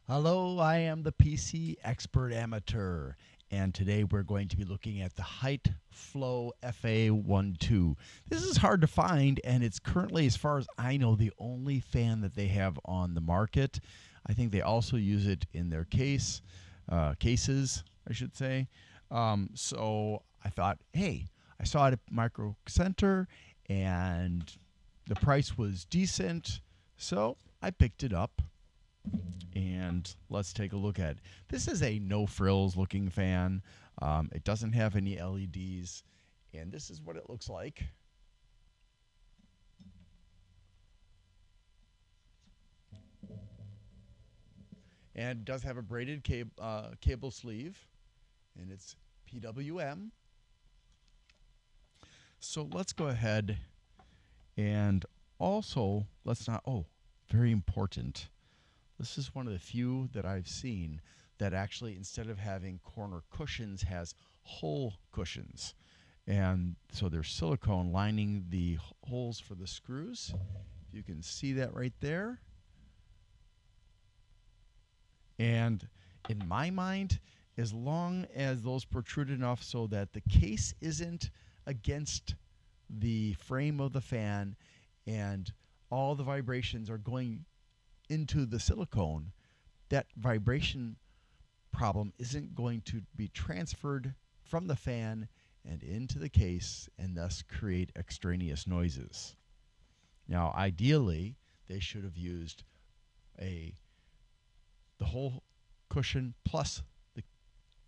Hello, I am the PC Expert Amateur, and today we're going to be looking at the Height Flow FA12. This is hard to find, and it's currently, as far as I know, the only fan that they have on the market. I think they also use it in their cases, I should say. So I thought, hey, I saw it at Micro Center, and the price was decent, so I picked it up and let's take a look at it. This is a no frills looking fan. It doesn't have any LEDs, and this is what it looks like. And it does have a braided cable sleeve, and it's PWM. So let's go ahead and also let's not. Oh, very important. This is one of the few that I've seen that actually, instead of having corner cushions, has hole cushions. And so there's silicone lining the holes for the screws. You can see that right there. And in my mind, as long as those protrude enough so that the case isn't against the frame of the fan and all the vibrations are going into the silicone, that vibration problem isn't going to be transferred from the fan and into the case and thus create extraneous noises. Now, ideally, they should have used a the whole cushion plus the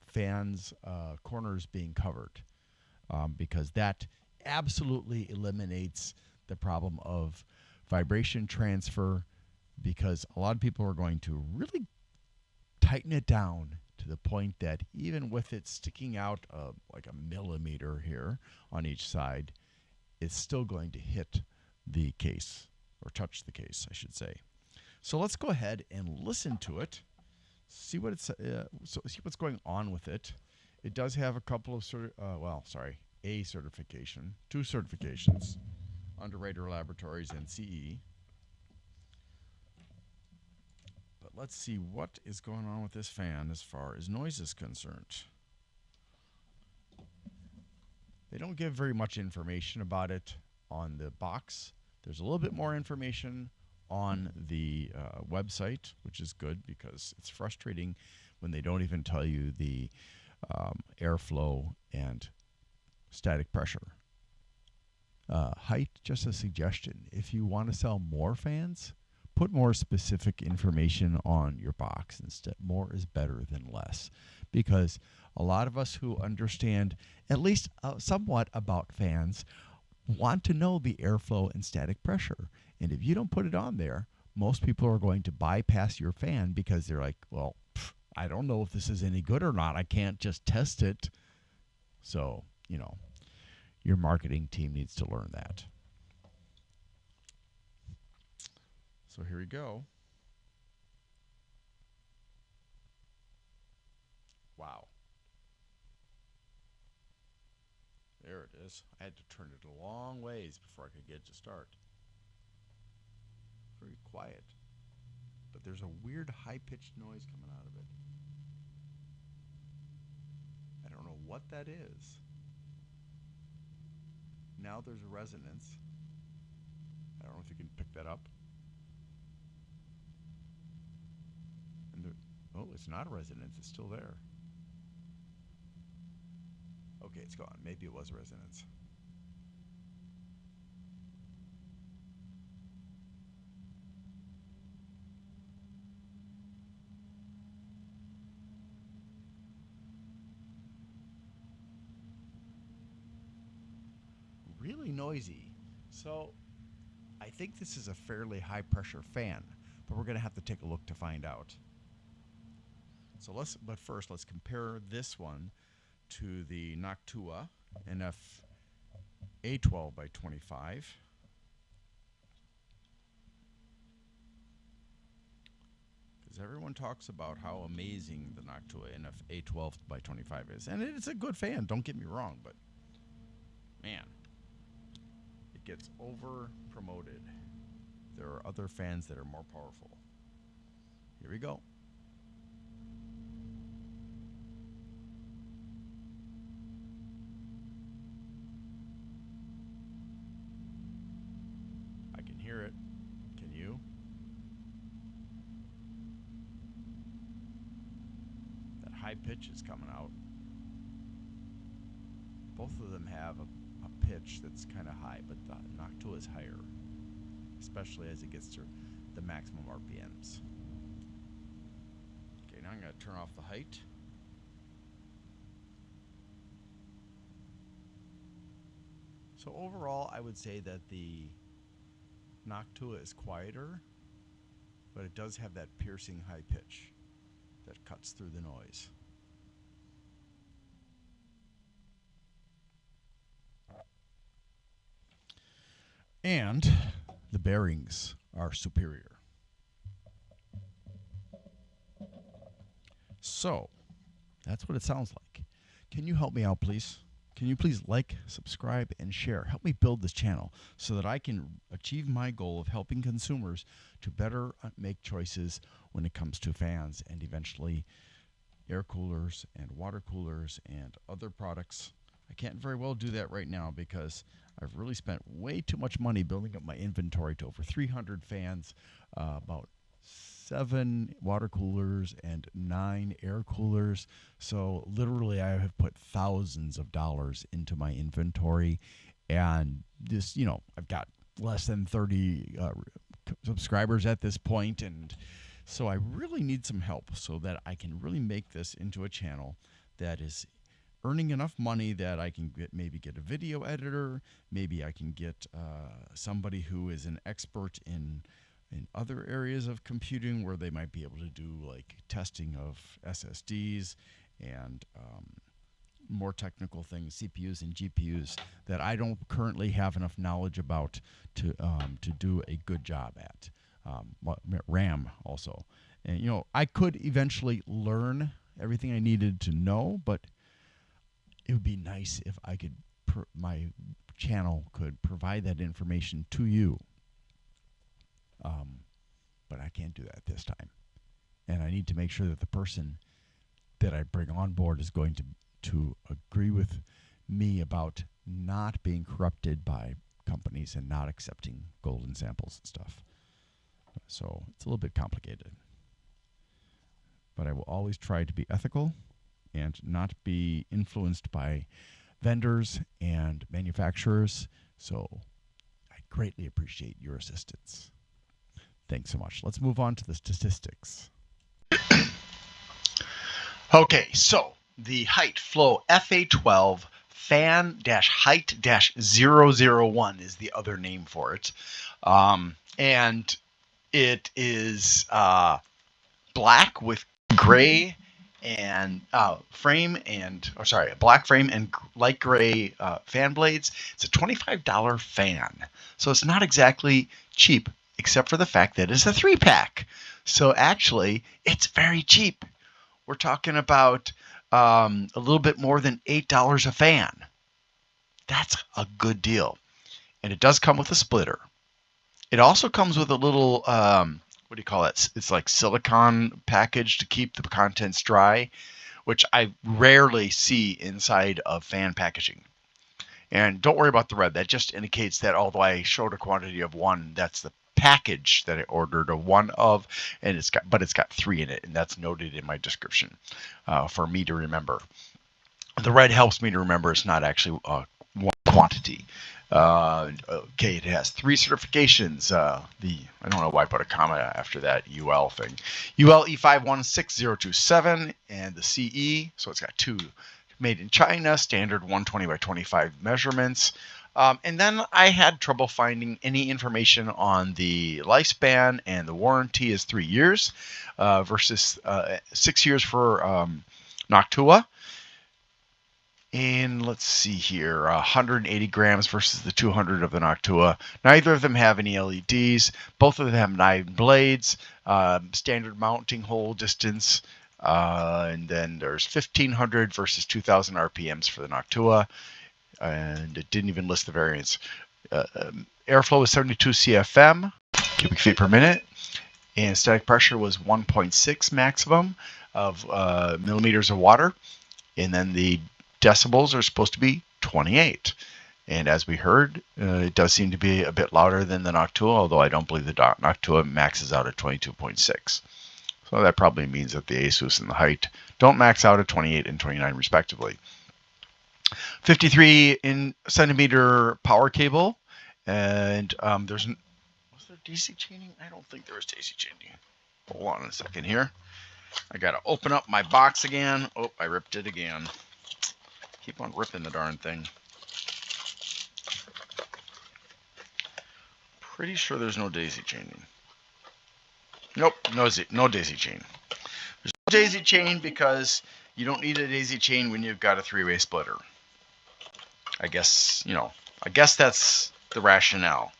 fan's corners being covered, because that absolutely eliminates the problem of vibration transfer, because a lot of people are going to really tighten it down to the point that even with it sticking out like a millimeter here on each side, it's still going to hit the case, or touch the case, I should say. So let's go ahead and listen to it, see what it's see what's going on with it. It does have a couple of a certification, two certifications, Underwriter Laboratories and CE. But let's see what is going on with this fan as far as noise is concerned. They don't give very much information about it on the box. There's a little bit more information on the website, which is good because it's frustrating when they don't even tell you the airflow and static pressure. Height, just a suggestion. If you want to sell more fans, put more specific information on your box instead. More is better than less, because a lot of us who understand at least somewhat about fans want to know the airflow and static pressure. And if you don't put it on there, most people are going to bypass your fan because they're like, well, I don't know if this is any good or not. I can't just test it. So, your marketing team needs to learn that. So here we go. Wow. There it is. I had to turn it a long ways before I could get it to start. Very quiet. But there's a weird high-pitched noise coming out of it. I don't know what that is. Now there's a resonance. I don't know if you can pick that up. And oh, it's not a resonance. It's still there. Okay, it's gone. Maybe it was resonance. Really noisy. So I think this is a fairly high pressure fan, but we're going to have to take a look to find out. But first, let's compare this one to the Noctua NF A12 by 25. Because everyone talks about how amazing the Noctua NF A12 by 25 is. And it's a good fan, don't get me wrong, but man, it gets over promoted. There are other fans that are more powerful. Here we go. high pitches coming out. Both of them have a pitch that's kind of high, but the Noctua is higher, especially as it gets to the maximum RPMs. Okay, now I'm going to turn off the height. So overall, I would say that the Noctua is quieter, but it does have that piercing high pitch that cuts through the noise. And the bearings are superior. So, that's what it sounds like. Can you help me out, please? Can you please like, subscribe, and share? Help me build this channel so that I can achieve my goal of helping consumers to better make choices when it comes to fans and eventually air coolers and water coolers and other products. I can't very well do that right now because I've really spent way too much money building up my inventory to over 300 fans, about 7 water coolers and 9 air coolers. So literally I have put thousands of dollars into my inventory, and this, I've got less than 30 subscribers at this point, and so I really need some help so that I can really make this into a channel that is earning enough money that I can maybe get a video editor, maybe I can get somebody who is an expert in other areas of computing where they might be able to do like testing of SSDs and more technical things, CPUs and GPUs that I don't currently have enough knowledge about to do a good job at. RAM also. And, I could eventually learn everything I needed to know, but it would be nice if I could, my channel could provide that information to you. But I can't do that this time. And I need to make sure that the person that I bring on board is going to agree with me about not being corrupted by companies and not accepting golden samples and stuff. So it's a little bit complicated. But I will always try to be ethical and not be influenced by vendors and manufacturers. So I greatly appreciate your assistance. Thanks so much. Let's move on to the statistics. Okay, so the Height Flow FA12 fan-height-001 is the other name for it. And it is black with gray and frame and, black frame and light gray fan blades. It's a $25 fan. So it's not exactly cheap, except for the fact that it's a 3-pack. So actually, it's very cheap. We're talking about a little bit more than $8 a fan. That's a good deal. And it does come with a splitter. It also comes with a little, what do you call it? It's like silicone package to keep the contents dry, which I rarely see inside of fan packaging. And don't worry about the red. That just indicates that although I showed a quantity of 1, that's the package that I ordered a 1 of, and it's got 3 in it, and that's noted in my description for me to remember. The red helps me to remember it's not actually 1 quantity. Okay, it has 3 certifications. I don't know why I put a comma after that UL thing. UL E516027 and the CE. So it's got 2 made in China, standard 120x25 measurements. And then I had trouble finding any information on the lifespan, and the warranty is 3 years versus 6 years for Noctua. And let's see here, 180 grams versus the 200 of the Noctua. Neither of them have any LEDs. Both of them have 9 blades, standard mounting hole distance. And then there's 1500 versus 2000 RPMs for the Noctua. And it didn't even list the variants. Airflow was 72 CFM, cubic feet per minute. And static pressure was 1.6 maximum of millimeters of water. And then the decibels are supposed to be 28. And as we heard, it does seem to be a bit louder than the Noctua, although I don't believe the Noctua maxes out at 22.6. So that probably means that the ASUS and the height don't max out at 28 and 29 respectively. 53 centimeter power cable, and was there DC chaining? I don't think there was DC chaining. Hold on a second here. I gotta open up my box again. Oh, I ripped it again. Keep on ripping the darn thing. Pretty sure there's no daisy chaining. Nope, no daisy chain. There's no daisy chain because you don't need a daisy chain when you've got a three-way splitter. I guess that's the rationale.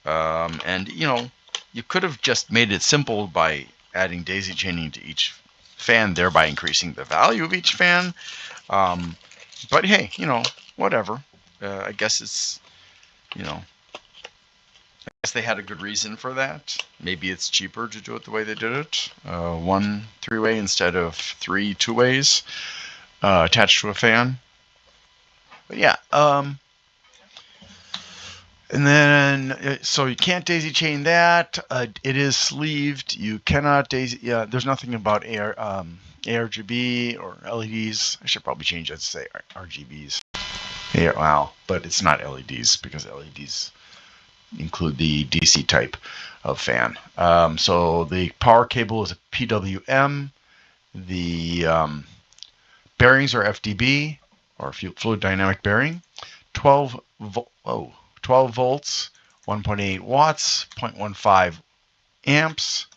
And you could have just made it simple by adding daisy chaining to each fan, thereby increasing the value of each fan. But hey, whatever. I guess it's, I guess they had a good reason for that. Maybe it's cheaper to do it the way they did it. One three-way instead of 3 two-ways attached to a fan. But yeah, and then, so you can't daisy chain that. It is sleeved. You cannot daisy. Yeah, there's nothing about ARGB or LEDs. I should probably change that to say RGBs. Yeah, wow, but it's not LEDs because LEDs include the DC type of fan. So the power cable is a PWM. The bearings are FDB or fluid dynamic bearing. 12 volts, 1.8 watts, 0.15 amps.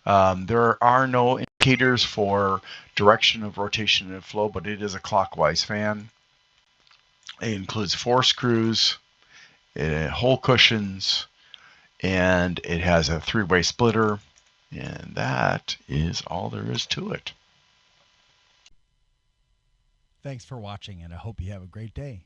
There are no indicators for direction of rotation and flow, but it is a clockwise fan. It includes 4 screws, hole cushions, and it has a 3-way splitter, and that is all there is to it. Thanks for watching, and I hope you have a great day.